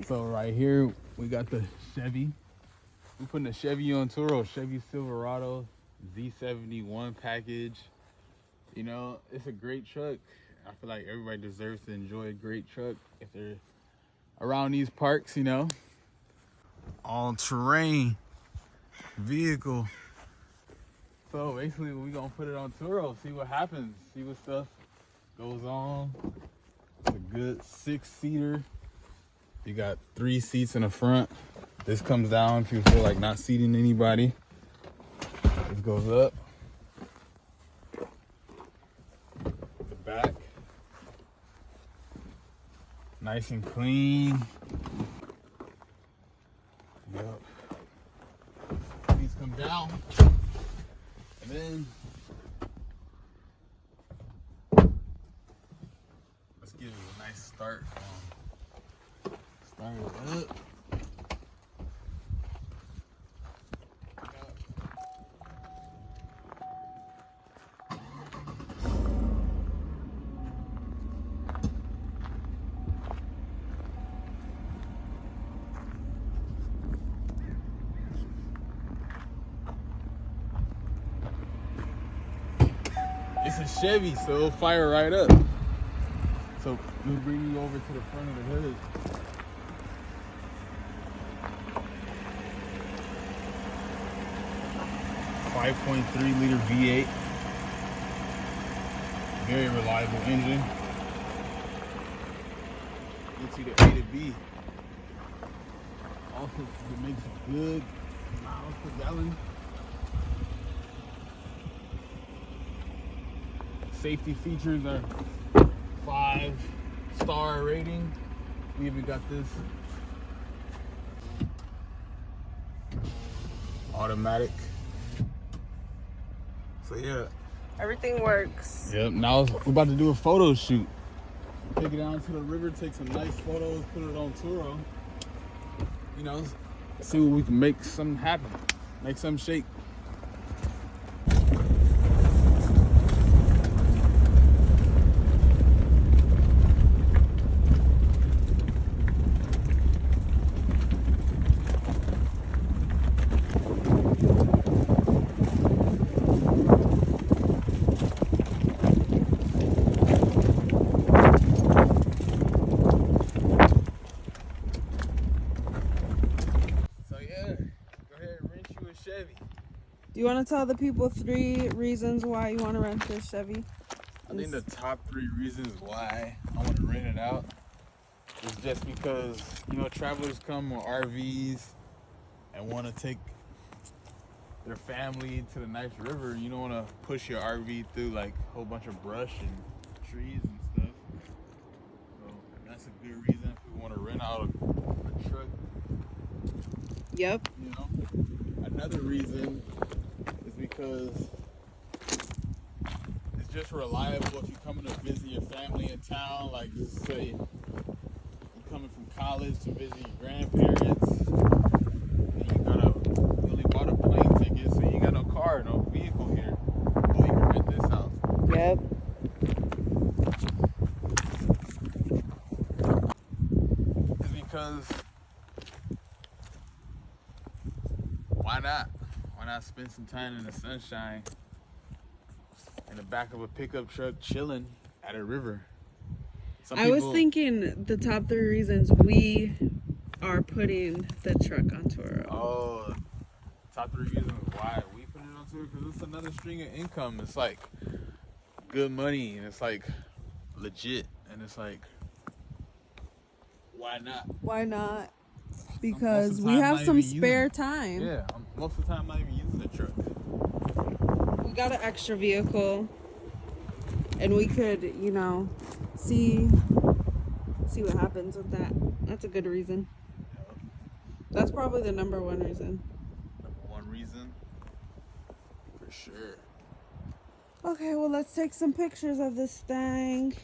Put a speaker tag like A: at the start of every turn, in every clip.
A: So right here we got the Chevy. We're putting the Chevy on Turo, Chevy Silverado Z71 package. You know, it's a great truck. I feel like everybody deserves to enjoy a great truck if they're around these parks, you know. All-terrain vehicle. So basically we're gonna put it on Turo, see what happens, see what stuff goes on. It's a good 6-seater. You got 3 seats in the front. This comes down if you feel like not seating anybody. This goes up. The back. Nice and clean. Yep. These come down. And then let's give it a nice start. Start it up. It's a Chevy, so it'll fire right up. So we'll bring you over to the front of the hood. .3 liter V8. Very reliable engine. Gets you to A to B. Also, it makes good miles per gallon. Safety features are 5-star rating. We even got this automatic. So yeah,
B: everything works.
A: Yep. Now we're about to do a photo shoot. Take it down to the river, take some nice photos, put it on Turo. You know, see what we can make something happen, make something shake.
B: Do you want to tell the people 3 reasons why you want to rent this Chevy?
A: I think the top 3 reasons why I want to rent it out is just because, you know, travelers come with RVs and want to take their family to the nice river. You don't want to push your RV through like a whole bunch of brush and trees and stuff. So that's a good reason if we want to rent out a truck.
B: Yep.
A: You know, another reason is because it's just reliable if you're coming to visit your family in town. Like, just say you're coming from college to visit your grandparents, and you only bought a plane ticket, so you ain't got no car, no vehicle here. Well, you can rent this out.
B: Yep.
A: It's because why not? Why not spend some time in the sunshine in the back of a pickup truck chilling at a river?
B: I was thinking the top 3 reasons we are putting the truck on Turo.
A: Oh, top 3 reasons why we put it on Turo? Because it's another string of income. It's like good money, and it's like legit, and it's like, why not?
B: Why not? Because we have some spare time.
A: Yeah, most of the time I'm not even using the truck.
B: We got an extra vehicle, and we could, you know, see what happens with that. That's a good reason.
A: Yep.
B: That's probably the number 1 reason.
A: Number 1 reason, for sure.
B: Okay, well, let's take some pictures of this thing.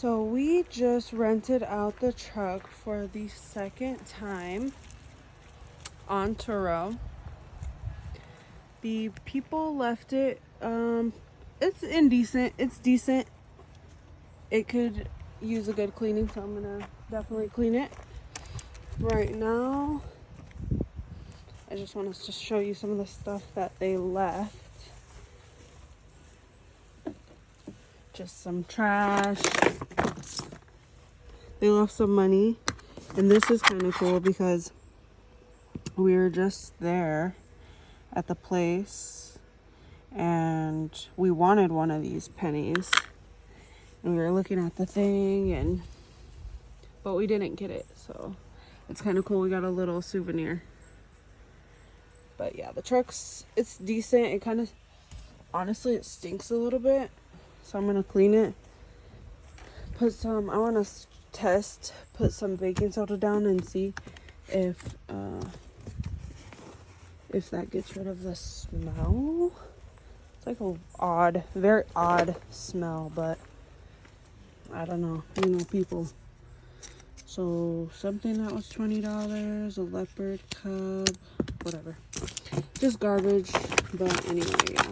B: So we just rented out the truck for the second time on Turo. The people left it, it's indecent. It's decent. It could use a good cleaning, so I'm gonna definitely clean it. Right now, I just want to show you some of the stuff that they left. Just some trash. They left some money. And this is kind of cool because we were just there at the place and we wanted one of these pennies. And we were looking at the thing but we didn't get it. So it's kind of cool. We got a little souvenir. But yeah, the truck's, it's decent. It kind of, honestly, it stinks a little bit. So I'm gonna clean it. Put some, I want to test, put some baking soda down and see if that gets rid of the smell. It's like a odd, very odd smell, but I don't know, people. So something that was $20, a leopard cub, whatever. Just garbage, but anyway, yeah.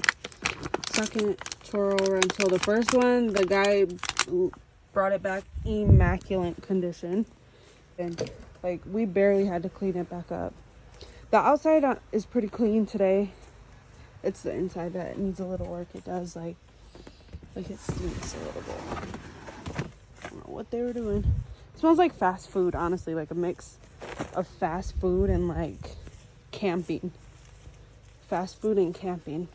B: Second Turo rental. The first one, the guy brought it back immaculate condition. And like, we barely had to clean it back up. The outside is pretty clean today. It's the inside that needs a little work. It does, like it stinks a little bit. I don't know what they were doing. It smells like fast food, honestly, like a mix of fast food and like camping. Fast food and camping.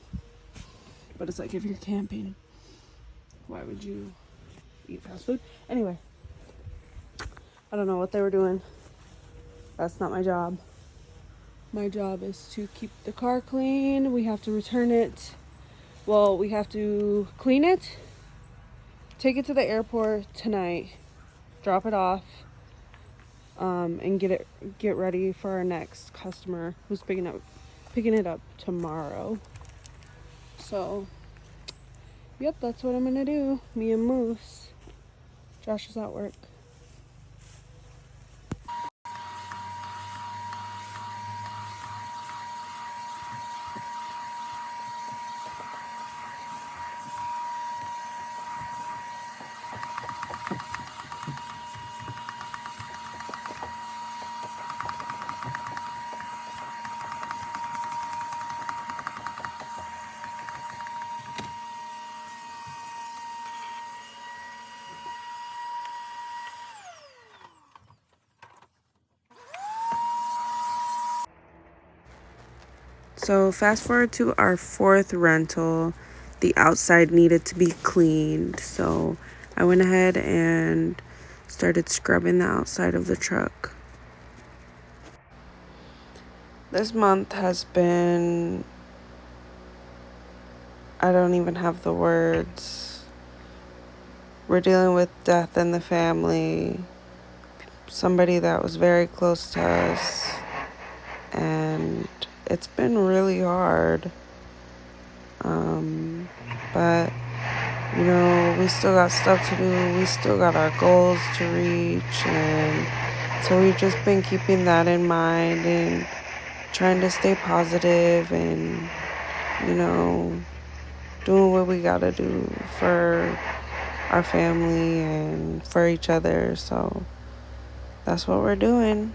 B: But it's like, if you're camping, why would you eat fast food? Anyway, I don't know what they were doing. That's not my job. My job is to keep the car clean. We have to return it. Well, we have to clean it, take it to the airport tonight, drop it off, and get ready for our next customer who's picking it up tomorrow. So, yep, that's what I'm gonna do. Me and Moose. Josh is at work. So fast forward to our fourth rental. The outside needed to be cleaned, so I went ahead and started scrubbing the outside of the truck. This month has been, I don't even have the words. We're dealing with death in the family. Somebody that was very close to us, and it's been really hard. But we still got stuff to do. We still got our goals to reach, and so we've just been keeping that in mind and trying to stay positive and doing what we gotta do for our family and for each other. So that's what we're doing.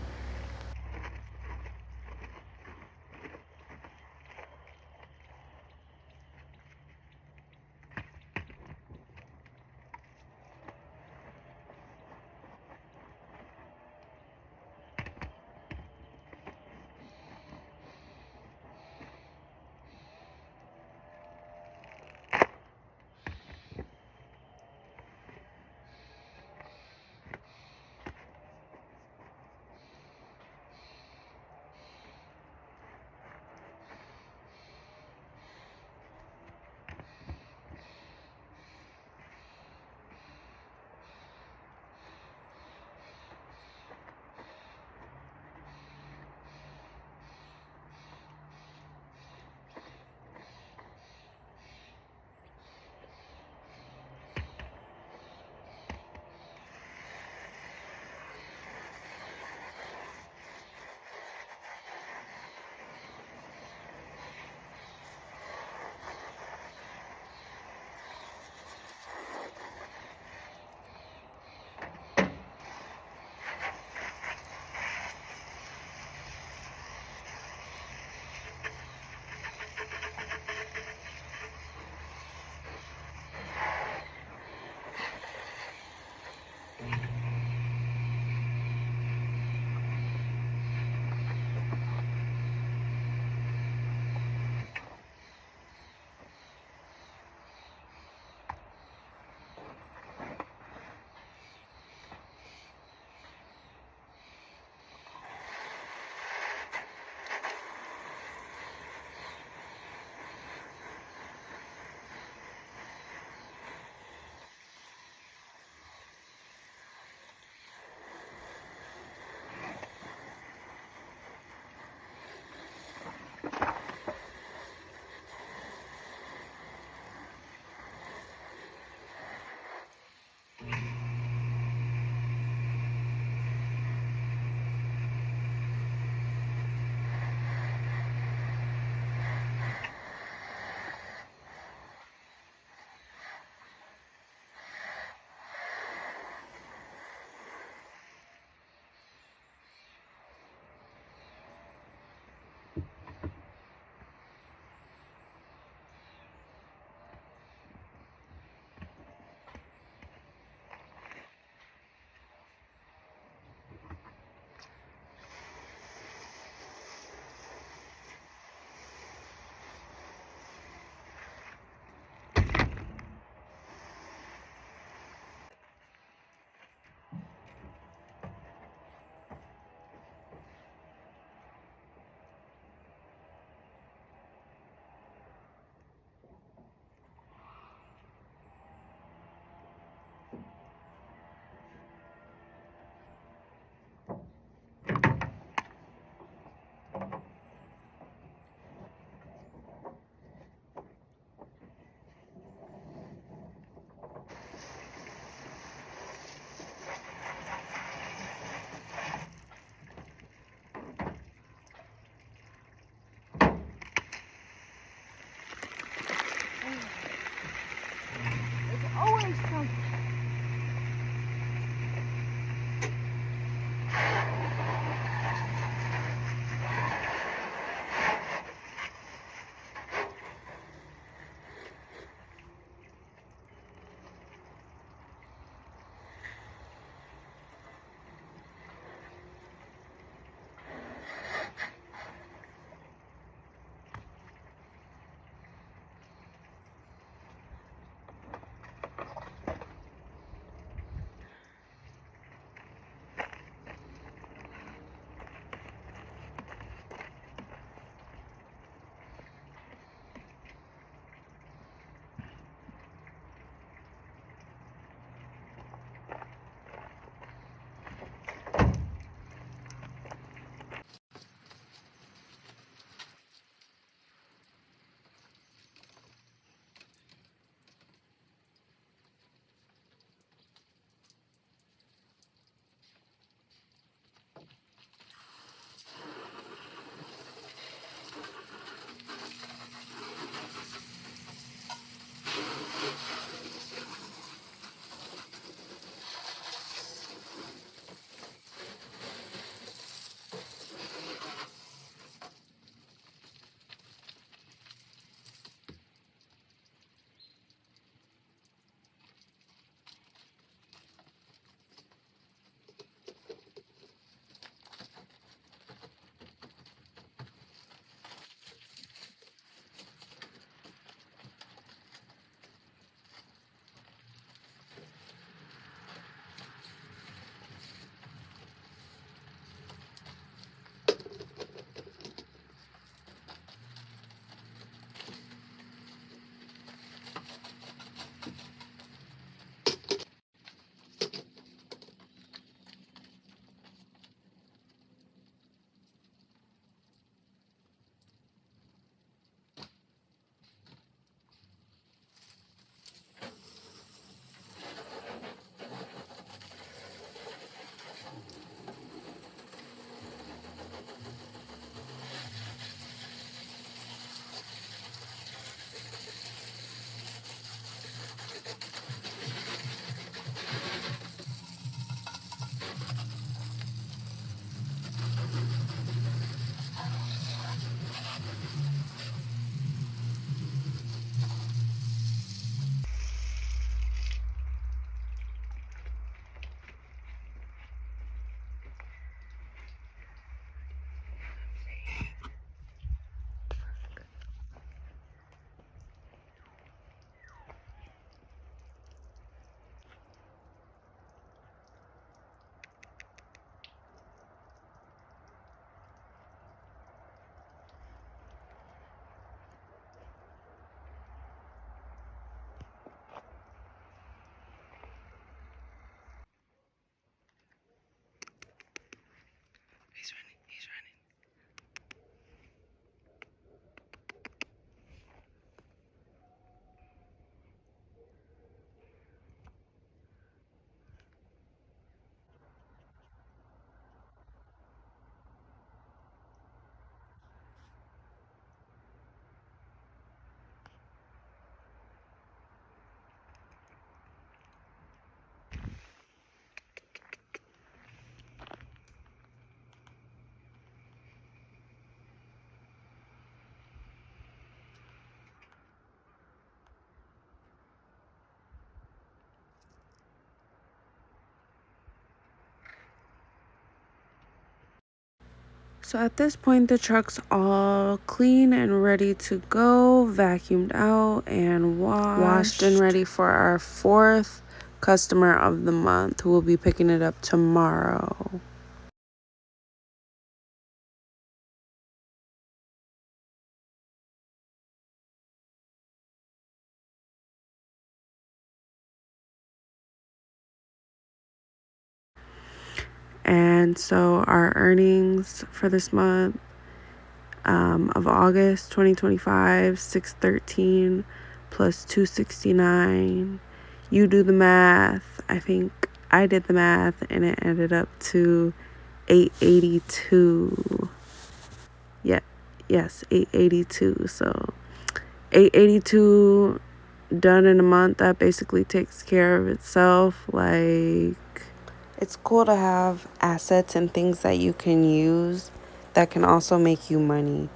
B: So at this point, the truck's all clean and ready to go, vacuumed out and washed and ready for our fourth customer of the month who will be picking it up tomorrow. And so our earnings for this month of August 2025, 613 plus 269. You do the math. I think I did the math and it ended up to 882. Yeah, yes, 882. So 882 done in a month, that basically takes care of itself. Like, it's cool to have assets and things that you can use that can also make you money.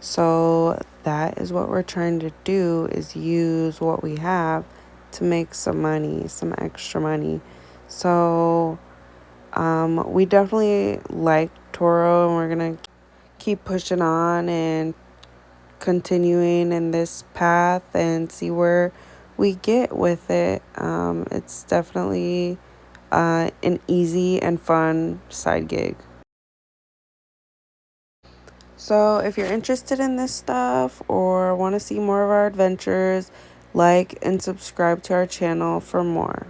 B: So that is what we're trying to do, is use what we have to make some money, some extra money. So we definitely like Turo, and we're gonna keep pushing on and continuing in this path and see where we get with it. It's definitely an easy and fun side gig. So if you're interested in this stuff or want to see more of our adventures, like and subscribe to our channel for more.